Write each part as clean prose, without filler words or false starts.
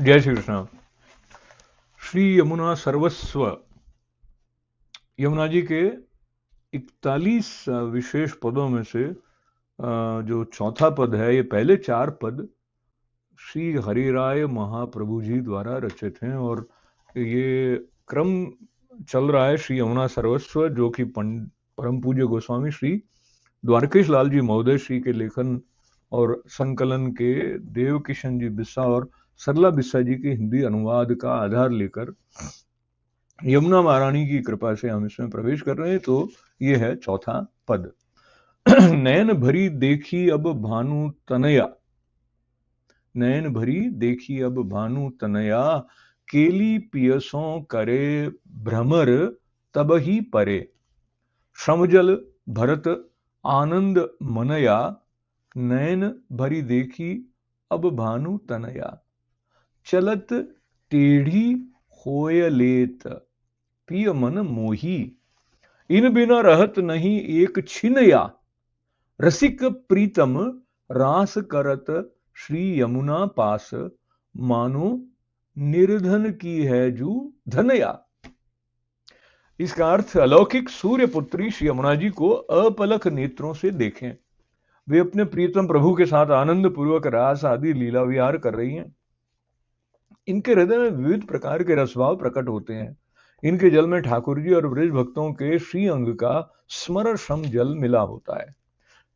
जय श्री कृष्ण। श्री यमुना सर्वस्व, यमुना जी के 41 विशेष पदों में से जो चौथा पद है, ये पहले 4 पद श्री हरिराय महाप्रभु जी द्वारा रचित हैं और ये क्रम चल रहा है श्री यमुना सर्वस्व, जो कि परम पूज्य गोस्वामी श्री द्वारकेश लाल जी महोदय श्री के लेखन और संकलन के देव किशन जी बिस्सा और सरला बिस्सा जी के हिंदी अनुवाद का आधार लेकर यमुना महारानी की कृपा से हम इसमें प्रवेश कर रहे हैं। तो ये है चौथा पद। नयन भरी देखी अब भानु तनया, नयन भरी देखी अब भानु तनया, केली पियसों करे भ्रमर तब ही परे, श्रमजल भरत आनंद मनया, नयन भरी देखी अब भानु तनया, चलत टेढ़ी होय लेत, पिय मन मोही, इन बिना रहत नहीं एक छिनया, रसिक प्रीतम रास करत श्री यमुना पास, मानो निर्धन की है जू धनया। इसका अर्थ, अलौकिक सूर्य पुत्री श्री यमुना जी को अपलक नेत्रों से देखें। वे अपने प्रीतम प्रभु के साथ आनंद पूर्वक रास आदि लीला विहार कर रही हैं। इनके हृदय में विविध प्रकार के रसभाव प्रकट होते हैं। इनके जल में ठाकुर जी और ब्रज भक्तों के श्री अंग का स्मर श्रम जल मिला होता है,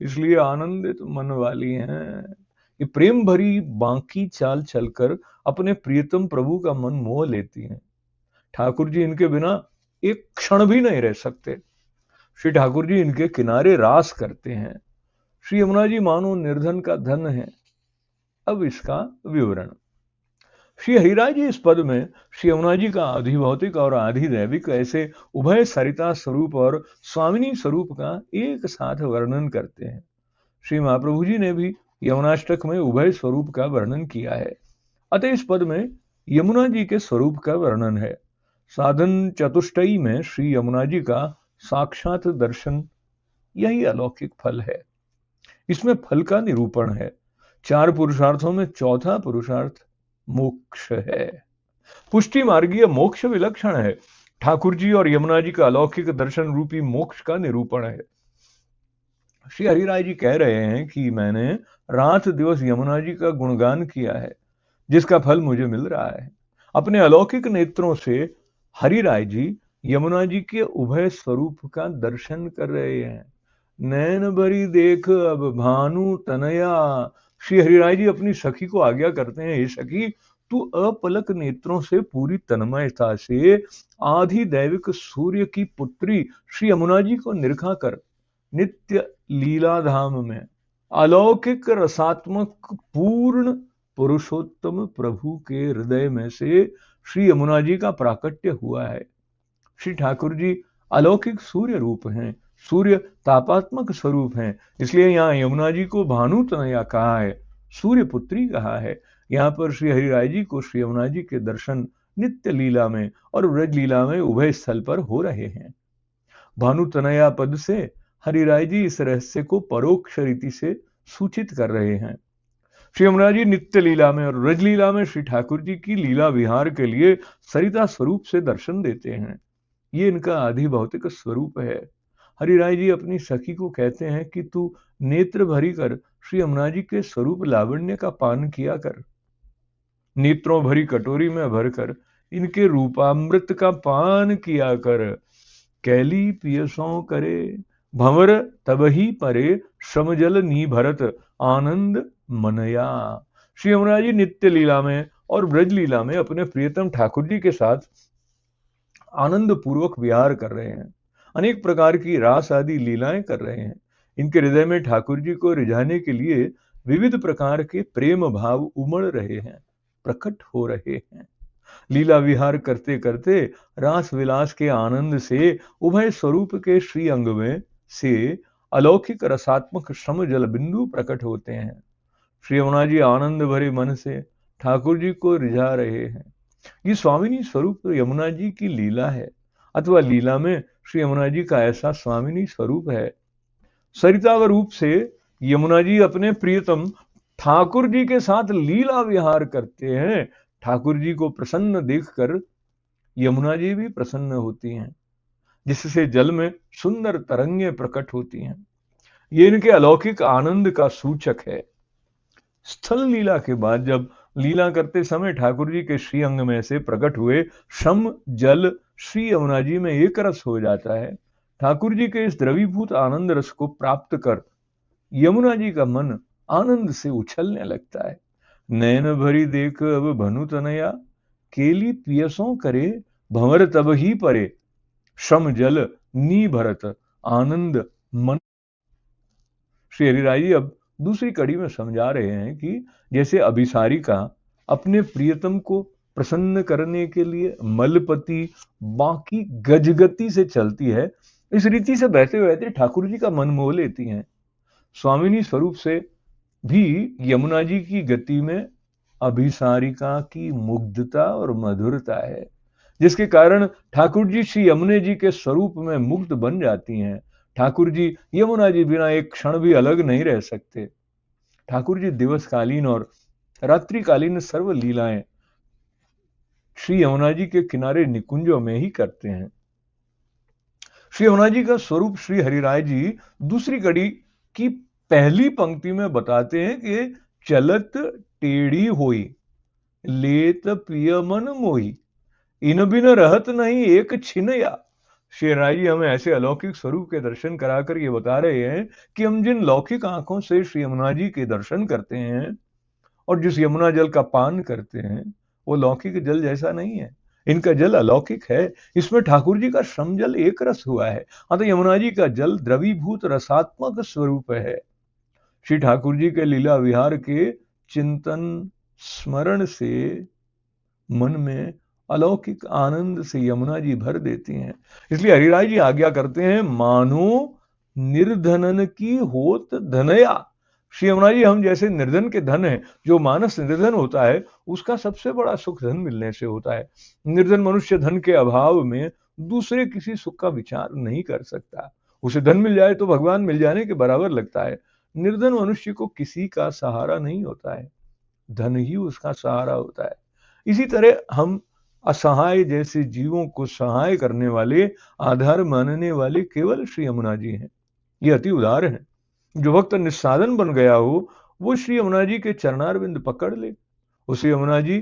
इसलिए आनंदित मन वाली हैं। ये प्रेम भरी बांकी चाल चलकर अपने प्रियतम प्रभु का मन मोह लेती हैं। ठाकुर जी इनके बिना एक क्षण भी नहीं रह सकते। श्री ठाकुर जी इनके किनारे रास करते हैं। श्री यमुना जी मानो निर्धन का धन है। अब इसका विवरण। श्री हरिराय जी इस पद में श्री यमुना जी का अधिभौतिक और अधिदैविक, ऐसे उभय सरिता स्वरूप और स्वामिनी स्वरूप का एक साथ वर्णन करते हैं। श्री महाप्रभु जी ने भी यमुनाष्टक में उभय स्वरूप का वर्णन किया है, अतः इस पद में यमुना जी के स्वरूप का वर्णन है। साधन चतुष्टयी में श्री यमुना जी का साक्षात दर्शन, यही अलौकिक फल है। इसमें फल का निरूपण है। 4 पुरुषार्थों में चौथा पुरुषार्थ मोक्ष है। पुष्टि मार्गीय मोक्ष विलक्षण है। ठाकुर जी और यमुना जी का अलौकिक दर्शन रूपी मोक्ष का निरूपण है। श्री हरिराय जी कह रहे हैं कि मैंने रात दिवस यमुना जी का गुणगान किया है, जिसका फल मुझे मिल रहा है। अपने अलौकिक नेत्रों से हरिराय जी यमुना जी के उभय स्वरूप का दर्शन कर रहे हैं। नैन भरी देख अब भानु तनया। श्री हरिराय जी अपनी सखी को आज्ञा करते हैं, हे सखी, तू अपलक नेत्रों से पूरी तन्मयता से आधि दैविक सूर्य की पुत्री श्री यमुना जी को निरखा कर नित्य लीला धाम में अलौकिक रसात्मक पूर्ण पुरुषोत्तम प्रभु के हृदय में से श्री यमुना जी का प्राकट्य हुआ है। श्री ठाकुर जी अलौकिक सूर्य रूप हैं, सूर्य तापात्मक स्वरूप हैं, इसलिए यहाँ यमुना जी को भानु तनया कहा है, सूर्य पुत्री कहा है। यहाँ पर श्री हरिराय जी को श्री यमुना जी के दर्शन नित्य लीला में और व्रज लीला में उभय स्थल पर हो रहे हैं। भानु तनया पद से हरिराय जी इस रहस्य को परोक्ष रीति से सूचित कर रहे हैं। श्री यमुना जी नित्य लीला में और व्रज लीला में श्री ठाकुर जी की लीला विहार के लिए सरिता स्वरूप से दर्शन देते हैं। ये इनका आधि भौतिक स्वरूप है। हरिराय जी अपनी सखी को कहते हैं कि तू नेत्र भरी कर श्री यमुना जी के स्वरूप लावण्य का पान किया कर। नेत्रों भरी कटोरी में भरकर इनके रूपामृत का पान किया कर। कैली पियसों करे भंवर तबही परे, श्रमजल नी भरत आनंद मनया। श्री यमुना जी नित्य लीला में और ब्रज लीला में अपने प्रियतम ठाकुर जी के साथ आनंद पूर्वक विहार कर रहे हैं, अनेक प्रकार की रास आदि लीलाएं कर रहे हैं। इनके हृदय में ठाकुर जी को रिझाने के लिए विविध प्रकार के प्रेम भाव उमड़ रहे हैं, प्रकट हो रहे हैं। लीला विहार करते करते रास विलास के आनंद से उभय स्वरूप के श्री अंग में से अलौकिक रसात्मक श्रम जल बिंदु प्रकट होते हैं। श्री यमुना जी आनंद भरे मन से ठाकुर जी को रिझा रहे हैं। ये स्वामिनी स्वरूप यमुना जी की लीला है, अथवा लीला में श्री यमुना जी का ऐसा स्वामिनी स्वरूप है। सरिता रूप से यमुना जी अपने प्रियतम ठाकुर जी के साथ लीला विहार करते हैं। ठाकुर जी को प्रसन्न देखकर यमुना जी भी प्रसन्न होती हैं, जिससे जल में सुंदर तरंगे प्रकट होती हैं। ये इनके अलौकिक आनंद का सूचक है। स्थल लीला के बाद जब लीला करते समय ठाकुर जी के श्री अंग में से प्रकट हुए श्रम जल श्री यमुना जी में एक रस हो जाता है। ठाकुर जी के इस द्रवीभूत आनंद रस को प्राप्त कर यमुना जी का मन आनंद से उछलने लगता है। नयन भरी देख अब भनु तनया, केली पियसों करे भंवर तब ही परे, श्रम जल नी भरत आनंद मन। श्री हरिराय जी अब दूसरी कड़ी में समझा रहे हैं कि जैसे अभिसारिका अपने प्रियतम को प्रसन्न करने के लिए मलपति बाकी गजगति से चलती है, इस रीति से बहते बहते ठाकुर जी का मन मोह लेती हैं। स्वामिनी स्वरूप से भी यमुना जी की गति में अभिसारिका की मुग्धता और मधुरता है, जिसके कारण ठाकुर जी श्री यमुना जी के स्वरूप में मुग्ध बन जाती हैं। ठाकुर जी यमुना जी बिना एक क्षण भी अलग नहीं रह सकते। ठाकुर जी दिवसकालीन और रात्रिकालीन सर्व लीलाएं श्री यमुना जी के किनारे निकुंजों में ही करते हैं। श्री यमुना जी का स्वरूप श्री हरिराय जी दूसरी कड़ी की पहली पंक्ति में बताते हैं कि चलत टेढ़ी होई, लेत पिय मन मोही, इन बिन रहत नहीं एक छिनया। श्री हरिराय जी हमें ऐसे अलौकिक स्वरूप के दर्शन कराकर ये बता रहे हैं कि हम जिन लौकिक आंखों से श्री यमुना जी के दर्शन करते हैं और जिस यमुना जल का पान करते हैं, वो लौकिक जल जैसा नहीं है। इनका जल अलौकिक है। इसमें ठाकुर जी का श्रम जल एक रस हुआ है। हाँ, तो यमुना जी का जल द्रवीभूत रसात्मक स्वरूप है। श्री ठाकुर जी के लीला विहार के चिंतन स्मरण से मन में अलौकिक आनंद से यमुना जी भर देती हैं। इसलिए हरिराय जी आज्ञा करते हैं, मानो निर्धनन की होत धनया। श्री यमुना जी हम जैसे निर्धन के धन है, जो मानस निर्धन होता है उसका सबसे बड़ा सुख धन मिलने से होता है। निर्धन मनुष्य धन के अभाव में दूसरे किसी सुख का विचार नहीं कर सकता। उसे धन मिल जाए तो भगवान मिल जाने के बराबर लगता है। निर्धन मनुष्य को किसी का सहारा नहीं होता है, धन ही उसका सहारा होता है। इसी तरह हम असहाय जैसे जीवों को सहाय करने वाले, आधार मानने वाले केवल श्री यमुना जी हैं। ये अति उदार है। जो भक्त निस्साधन बन गया हो, वो श्री यमुना जी के चरणारविंद पकड़ ले, उसे यमुना जी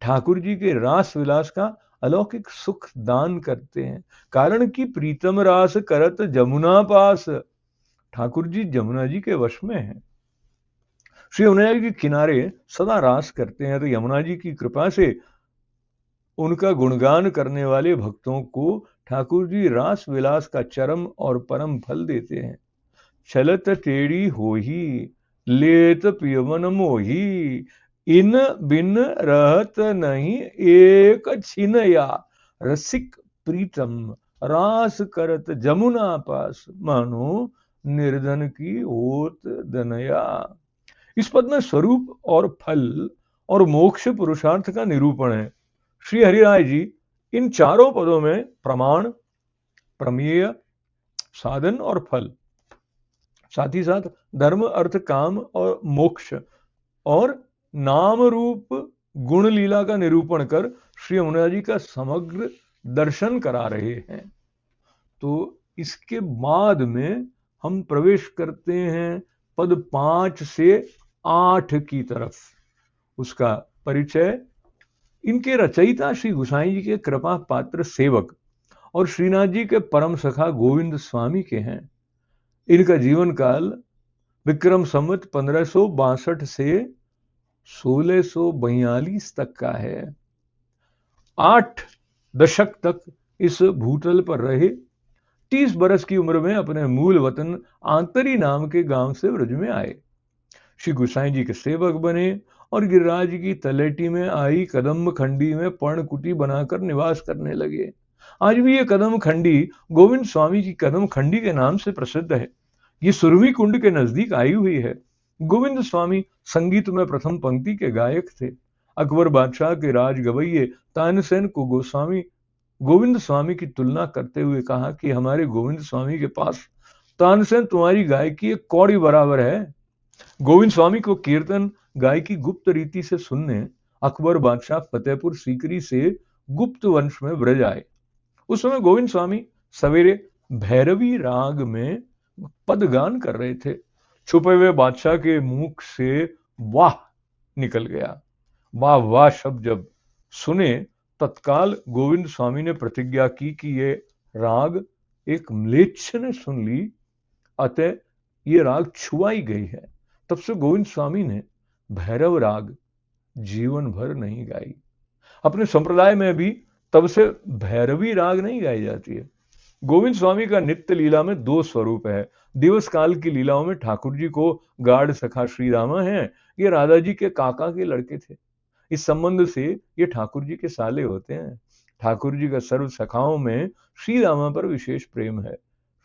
ठाकुर जी के रास विलास का अलौकिक सुख दान करते हैं। कारण कि प्रीतम रास करत जमुना पास, ठाकुर जी जमुना जी के वश में हैं। श्री यमुना जी के किनारे सदा रास करते हैं, तो यमुना जी की कृपा से उनका गुणगान करने वाले भक्तों को ठाकुर जी रास विलास का चरम और परम फल देते हैं। चलत टेढ़ी होही, लेत पियवन मोही, इन बिन रहत नहीं एक छिनया, रसिक प्रीतम रास करत जमुना पास, मानो निर्धन की होत धनया। इस पद में स्वरूप और फल और मोक्ष पुरुषार्थ का निरूपण है। श्री हरिराय जी इन चारों पदों में प्रमाण, प्रमेय, साधन और फल, साथ ही साथ धर्म, अर्थ, काम और मोक्ष और नाम रूप गुण लीला का निरूपण कर श्री यमुना जी का समग्र दर्शन करा रहे हैं। तो इसके बाद में हम प्रवेश करते हैं पद 5 से 8 की तरफ। उसका परिचय इनके रचयिता श्री गोसाई जी के कृपा पात्र सेवक और श्रीनाथ जी के परम सखा गोविंद स्वामी के हैं। इनका जीवन काल विक्रम संवत 1562 से 1642 तक का है। 8 दशक तक इस भूतल पर रहे। 30 बरस की उम्र में अपने मूल वतन आंतरी नाम के गांव से ब्रज में आए। श्री गोसाई जी के सेवक बने और गिरिराज की तलेटी में आई कदम खंडी में पर्णकुटी बनाकर निवास करने लगे। आज भी ये कदम खंडी गोविंद स्वामी की कदम खंडी के नाम से प्रसिद्ध है। ये सुरवी कुंड के नजदीक आई हुई है। गोविंद स्वामी संगीत में प्रथम पंक्ति के गायक थे। अकबर बादशाह के राज गवैये तानसेन को गोविंद स्वामी की तुलना करते हुए कहा कि हमारे गोविंद स्वामी के पास तानसेन तुम्हारी गायकी एक कौड़ी बराबर है। गोविंद स्वामी को कीर्तन गायकी गुप्त रीति से सुनने अकबर बादशाह फतेहपुर सीकरी से गुप्त वंश में ब्रज आए। उस समय गोविंद स्वामी सवेरे भैरवी राग में पदगान कर रहे थे। छुपे हुए बादशाह के मुख से वाह निकल गया। वाह वाह शब्द जब सुने, तत्काल गोविंद स्वामी ने प्रतिज्ञा की कि ये राग एक म्लेच्छ ने सुन ली, अतः ये राग छुआई गई है। तब से गोविंद स्वामी ने भैरव राग जीवन भर नहीं गाई। अपने संप्रदाय में भी तब से भैरवी राग नहीं गाई जाती है। गोविंद स्वामी का नित्य लीला में दो स्वरूप है। दिवस काल की लीलाओं में ठाकुर जी को गाढ़ सखा श्री रामा है, ये राधा जी के काका के लड़के थे। इस संबंध से ये ठाकुर जी के साले होते हैं। ठाकुर जी का सर्व सखाओं में श्री रामा पर विशेष प्रेम है।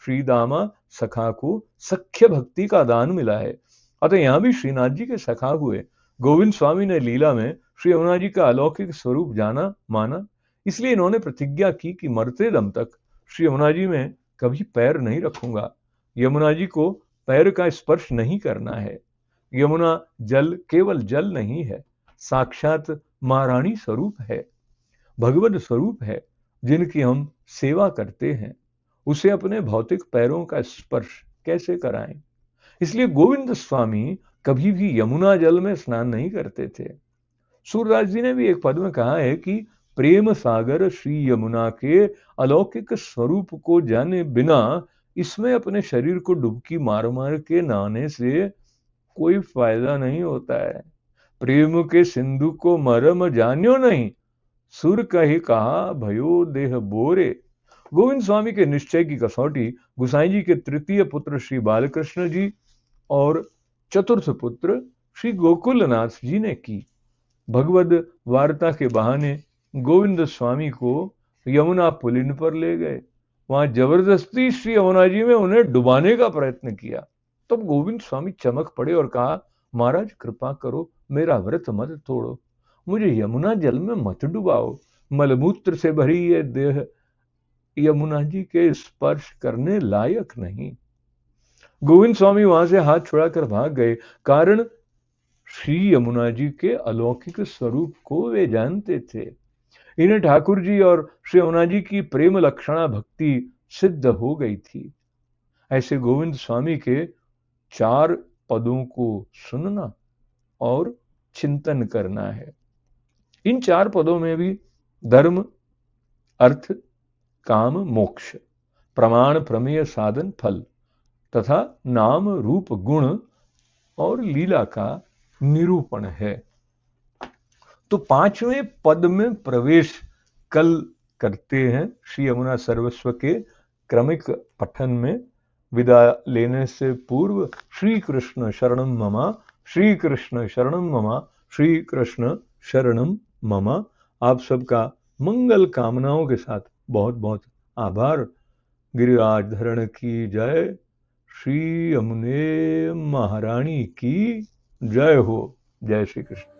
श्री दामा सखा को सख्य भक्ति का दान मिला है, अतः यहां भी श्रीनाथ जी के सखा हुए। गोविंद स्वामी ने लीला में श्री यमुना जी का अलौकिक स्वरूप जाना माना, इसलिए इन्होंने प्रतिज्ञा की कि मरते दम तक श्री यमुना जी में कभी पैर नहीं रखूंगा। यमुना जी को पैर का स्पर्श नहीं करना है। यमुना जल केवल जल नहीं है, साक्षात महारानी स्वरूप है, भगवत स्वरूप है। जिनकी हम सेवा करते हैं उसे अपने भौतिक पैरों का स्पर्श कैसे कराएं। इसलिए गोविंद स्वामी कभी भी यमुना जल में स्नान नहीं करते थे। सूरदास जी ने भी एक पद में कहा है कि प्रेम सागर श्री यमुना के अलौकिक स्वरूप को जाने बिना इसमें अपने शरीर को डुबकी मार मार के नहाने से कोई फायदा नहीं होता है। प्रेम के सिंधु को मरम जान्यो नहीं, सुर कही कहा भयो देह बोरे। गोविंद स्वामी के निश्चय की कसौटी गुसाई जी के तृतीय पुत्र श्री बालकृष्ण जी और चतुर्थ पुत्र श्री गोकुलनाथ जी ने की। भगवद वार्ता के बहाने गोविंद स्वामी को यमुना पुलिन पर ले गए। वहां जबरदस्ती श्री यमुना जी में उन्हें डुबाने का प्रयत्न किया। तब गोविंद स्वामी चमक पड़े और कहा, महाराज कृपा करो, मेरा व्रत मत तोड़ो, मुझे यमुना जल में मत डुबाओ। मलमूत्र से भरी ये देह यमुना जी के स्पर्श करने लायक नहीं। गोविंद स्वामी वहां से हाथ छुड़ाकर भाग गए। कारण श्री यमुना जी के अलौकिक स्वरूप को वे जानते थे। इन्हें ठाकुर जी और श्री यमुना जी की प्रेम लक्षणा भक्ति सिद्ध हो गई थी। ऐसे गोविंद स्वामी के 4 पदों को सुनना और चिंतन करना है। इन 4 पदों में भी धर्म, अर्थ, काम, मोक्ष, प्रमाण, प्रमेय, साधन, फल तथा नाम, रूप, गुण और लीला का निरूपण है। तो 5वें पद में प्रवेश कल करते हैं। श्री यमुना सर्वस्व के क्रमिक पठन में विदा लेने से पूर्व श्री कृष्ण शरणम मम, श्री कृष्ण शरणम मम, श्री कृष्ण शरणम मम। आप सबका मंगल कामनाओं के साथ बहुत बहुत आभार। गिरिराज धरण की जय। श्री यमुने महारानी की जय हो। जय श्री कृष्ण।